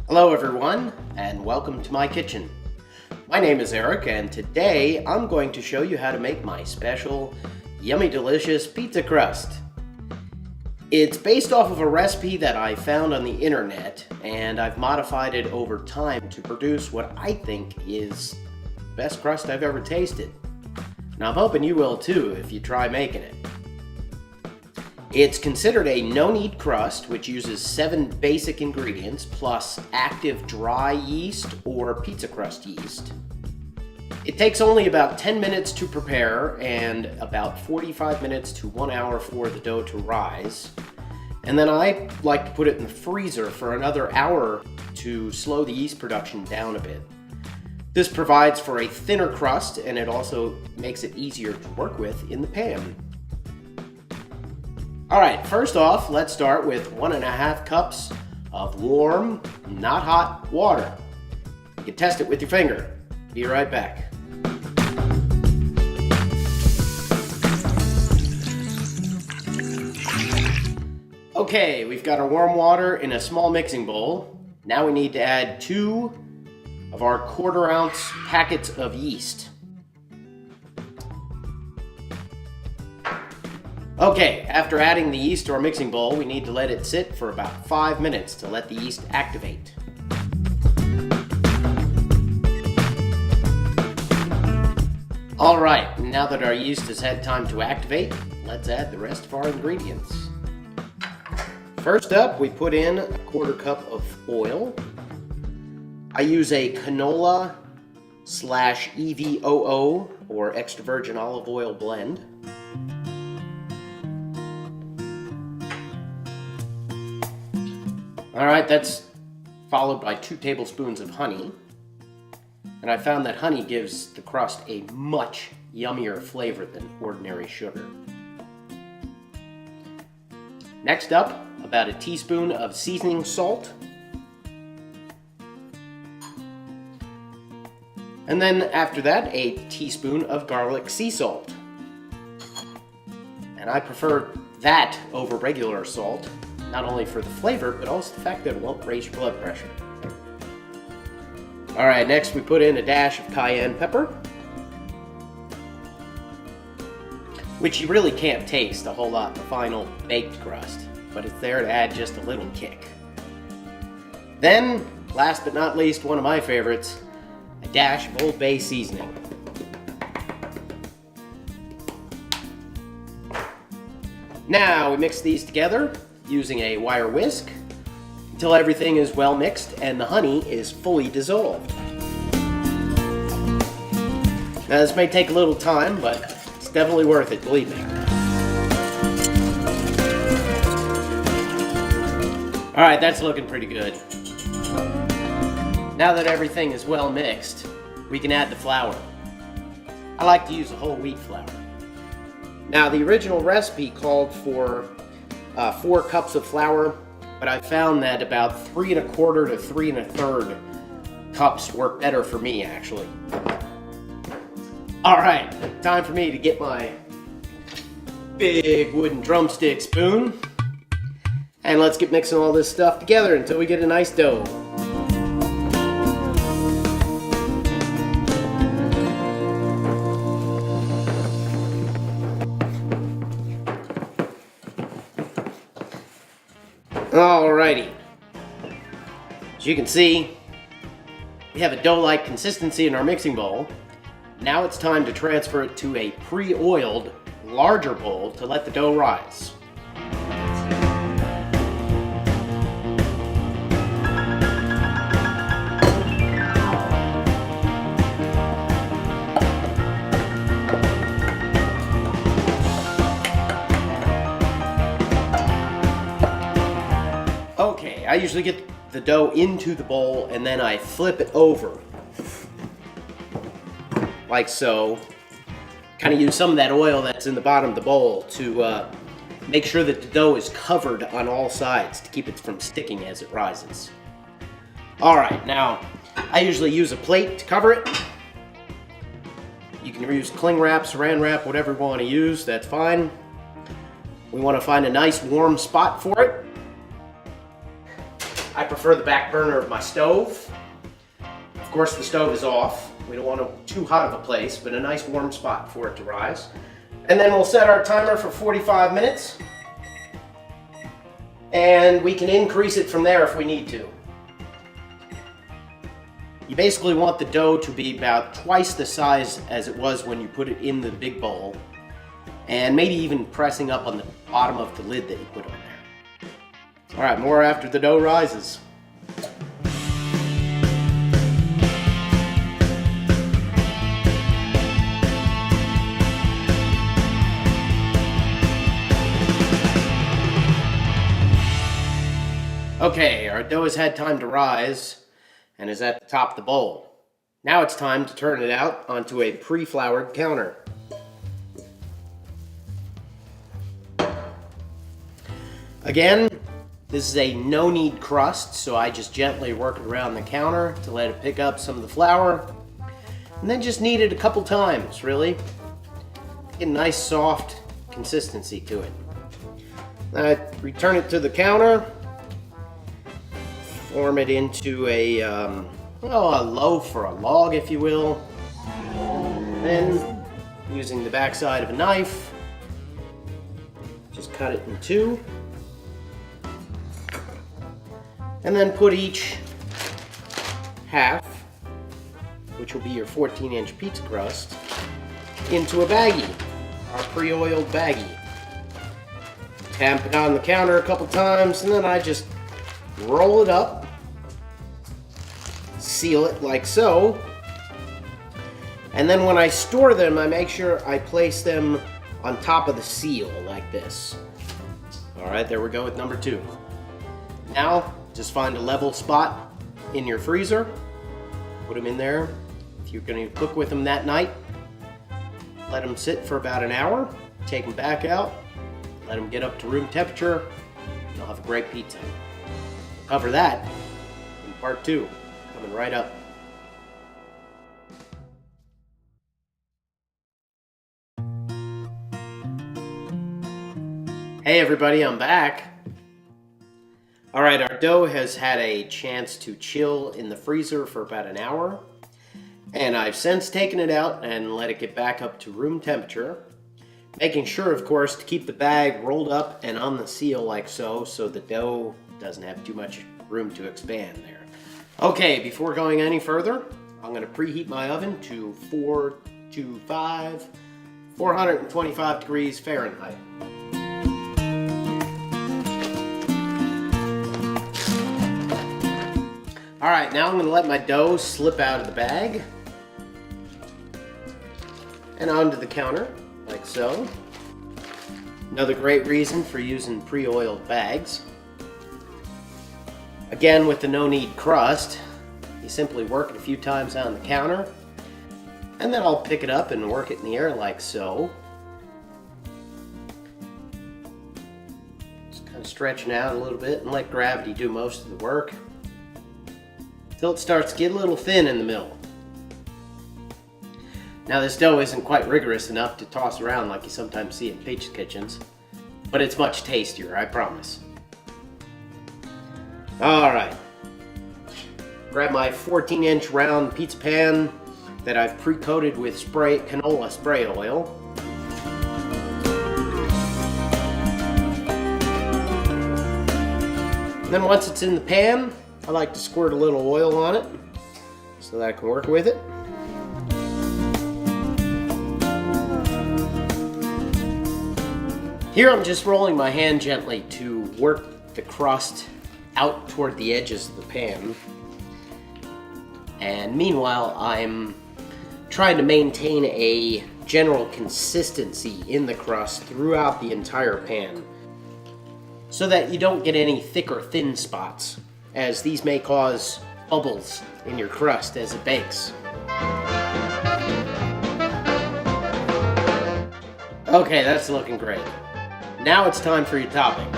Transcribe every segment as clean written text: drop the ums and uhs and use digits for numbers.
Hello everyone, and welcome to my kitchen. My name is Eric, and today I'm going to show you how to make my special, yummy delicious pizza crust. It's based off of a recipe that I found on the internet, and I've modified it over time to produce what I think is the best crust I've ever tasted. Now I'm hoping you will too if you try making it. It's considered a no-knead crust, which uses 7 basic ingredients plus active dry yeast or pizza crust yeast. It takes only about 10 minutes to prepare and about 45 minutes to 1 hour for the dough to rise. And then I like to put it in the freezer for another hour to slow the yeast production down a bit. This provides for a thinner crust, and it also makes it easier to work with in the pan. Alright, first off, let's start with 1.5 cups of warm, not hot water. You can test it with your finger. Be right back. Okay, we've got our warm water in a small mixing bowl. Now we need to add 2 of our 1/4 ounce packets of yeast. Okay, after adding the yeast to our mixing bowl, we need to let it sit for about 5 minutes to let the yeast activate. Alright, now that our yeast has had time to activate, let's add the rest of our ingredients. First up, we put in a 1/4 cup of oil. I use a canola / EVOO or extra virgin olive oil blend. Alright, that's followed by 2 tablespoons of honey. And I found that honey gives the crust a much yummier flavor than ordinary sugar. Next up, about a teaspoon of seasoning salt. And then after that, a teaspoon of garlic sea salt. And I prefer that over regular salt. Not only for the flavor, but also the fact that it won't raise your blood pressure. Alright, next we put in a dash of cayenne pepper, which you really can't taste a whole lot in the final baked crust, but it's there to add just a little kick. Then, last but not least, one of my favorites, a dash of Old Bay seasoning. Now we mix these together using a wire whisk until everything is well mixed and the honey is fully dissolved. Now this may take a little time, but it's definitely worth it, believe me. Alright, that's looking pretty good. Now that everything is well mixed, we can add the flour. I like to use a whole wheat flour. Now the original recipe called for 4 cups of flour, but I found that about 3 1/4 to 3 1/3 cups work better for me, actually. Alright, time for me to get my big wooden drumstick spoon, and let's get mixing all this stuff together until we get a nice dough. Alrighty, as you can see, we have a dough-like consistency in our mixing bowl. Now it's time to transfer it to a pre-oiled, larger bowl to let the dough rise. Okay, I usually get the dough into the bowl and then I flip it over, like so. Kind of use some of that oil that's in the bottom of the bowl to make sure that the dough is covered on all sides to keep it from sticking as it rises. Alright, now I usually use a plate to cover it. You can use cling wrap, saran wrap, whatever you want to use, that's fine. We want to find a nice warm spot for it. I prefer prefer the back burner of my stove. Of course, the stove is off. We don't want it too hot of a place, but a nice warm spot for it to rise. And then we'll set our timer for 45 minutes. And we can increase it from there if we need to. You basically want the dough to be about twice the size as it was when you put it in the big bowl, and maybe even pressing up on the bottom of the lid that you put on there. All right, more after the dough rises. Okay, our dough has had time to rise and is at the top of the bowl. Now it's time to turn it out onto a pre-floured counter. Again, this is a no-knead crust, so I just gently work it around the counter to let it pick up some of the flour, and then just knead it a couple times, really. Get a nice soft consistency to it. Then I return it to the counter, form it into a loaf or a log, if you will. Then, using the backside of a knife, just cut it in two. And then put each half, which will be your 14-inch pizza crust, into a baggie, our pre-oiled baggie. Tamp it on the counter a couple times, and then I just roll it up, seal it like so, and then when I store them, I make sure I place them on top of the seal like this. All right, there we go with number 2. Now, just find a level spot in your freezer, put them in there. If you're going to cook with them that night, let them sit for about an hour, take them back out, let them get up to room temperature, and you'll have a great pizza. We'll cover that in part 2, coming right up. Hey everybody, I'm back. Alright, our dough has had a chance to chill in the freezer for about an hour, and I've since taken it out and let it get back up to room temperature, making sure, of course, to keep the bag rolled up and on the seal like so the dough doesn't have too much room to expand there. Okay, before going any further, I'm going to preheat my oven to 425 degrees Fahrenheit. Alright, now I'm going to let my dough slip out of the bag and onto the counter, like so. Another great reason for using pre-oiled bags. Again, with the no-knead crust, you simply work it a few times on the counter, and then I'll pick it up and work it in the air like so. Just kind of stretching out a little bit and let gravity do most of the work, till it starts to get a little thin in the middle. Now this dough isn't quite rigorous enough to toss around like you sometimes see in pizza kitchens, but it's much tastier, I promise. Alright, grab my 14-inch round pizza pan that I've pre-coated with canola spray oil. And then once it's in the pan, I like to squirt a little oil on it so that I can work with it. Here I'm just rolling my hand gently to work the crust out toward the edges of the pan. And meanwhile, I'm trying to maintain a general consistency in the crust throughout the entire pan, so that you don't get any thick or thin spots, as these may cause bubbles in your crust as it bakes. Okay, that's looking great. Now it's time for your toppings.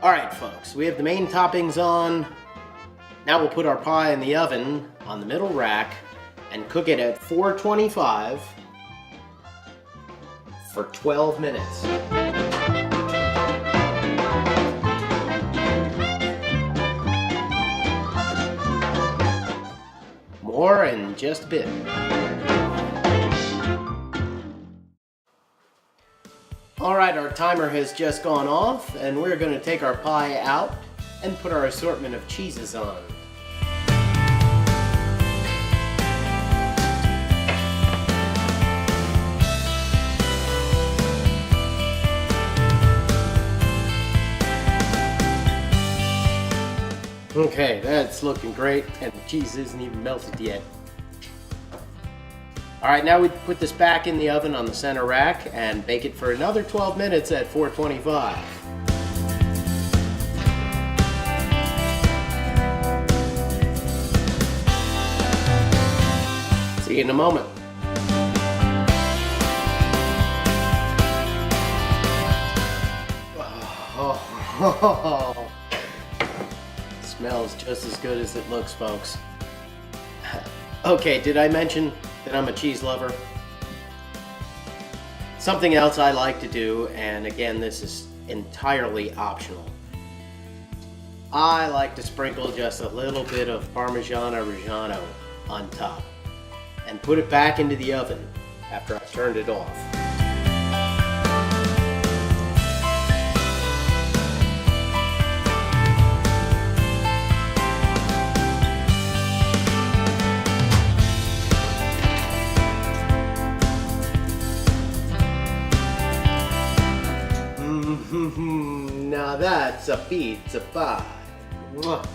Alright folks, we have the main toppings on. Now we'll put our pie in the oven on the middle rack and cook it at 425 for 12 minutes. More in just a bit. Alright, our timer has just gone off, and we're going to take our pie out and put our assortment of cheeses on. Okay, that's looking great, and the cheese isn't even melted yet. Alright, now we put this back in the oven on the center rack and bake it for another 12 minutes at 425. See you in a moment. Oh. Smells just as good as it looks, folks. Okay, did I mention that I'm a cheese lover? Something else I like to do, and again, this is entirely optional. I like to sprinkle just a little bit of Parmigiano Reggiano on top and put it back into the oven after I've turned it off. Now that's a pizza pie. Mwah.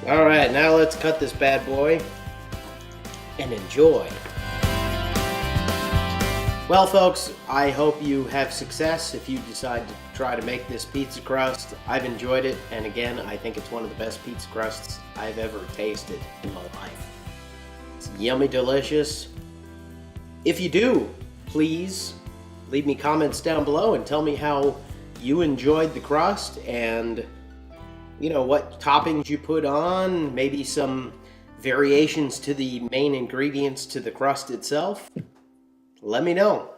All right, now let's cut this bad boy and enjoy. Well, folks, I hope you have success if you decide to try to make this pizza crust. I've enjoyed it, and again, I think it's one of the best pizza crusts I've ever tasted in my life. It's yummy delicious. If you do, please leave me comments down below and tell me how you enjoyed the crust and, you know, what toppings you put on, maybe some variations to the main ingredients to the crust itself. Let me know.